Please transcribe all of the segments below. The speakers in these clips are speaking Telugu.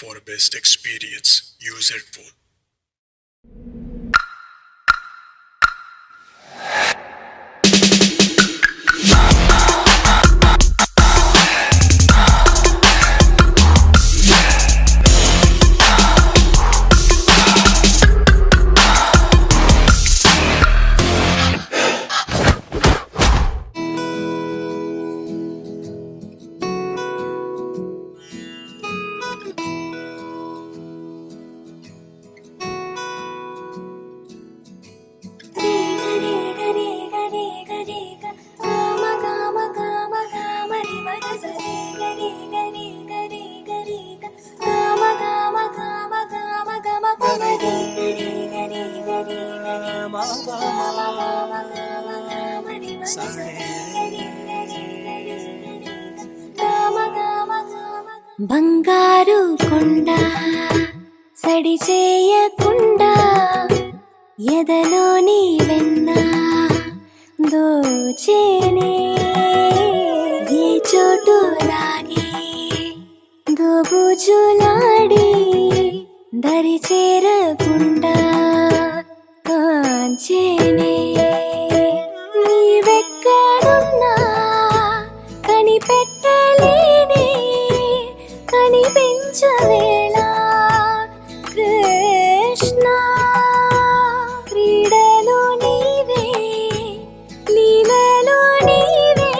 for best experience. Use headphone. బంగారు కొండ సడి చేయకుండా ఎదలోని వెన్న దోచేనే ఏ చోటు లాగే దోబుజులాడి దరి చేరకుండా కాంచేనే నీవెక్కడున్నా కనిపెట్టలేనే కనిపించవేళ కృష్ణ క్రీడలు నీవే లీలలు నీవే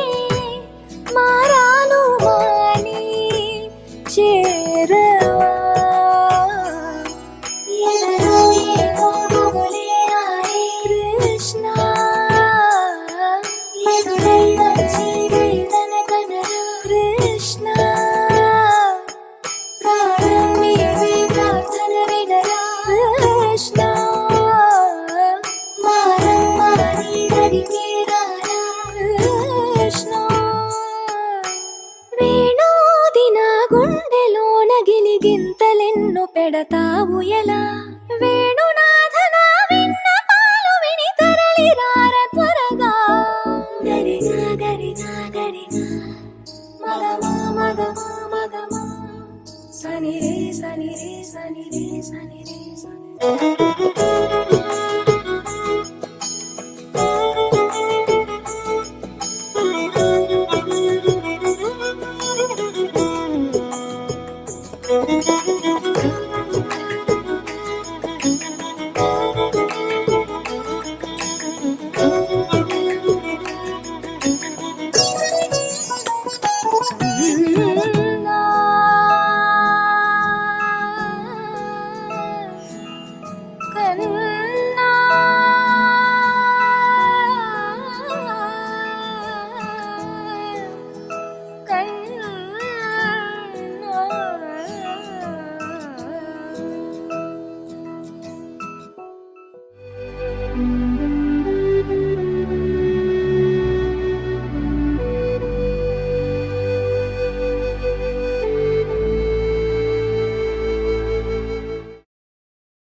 మారాను మాని చేరవా ఎదలో ఏదో గుబులే ఆడే కృష్ణ ఎదురై వచ్చి వేదన కనరా కృష్ణ ప్రాణం నీవే ప్రార్థన వినరా కృష్ణ మారం మాని దరికి రారా కృష్ణ వేణోది నా గుండెలోన గిలిగింతలెన్నో పెడతావు ఎలా వేణునాథ నా విన్నపాలు విని తరలి రార త్వరగా గరిగా గరిగా గరిగా మగమా మగమా మగమా సని రే సని రే సని రే సని రే సని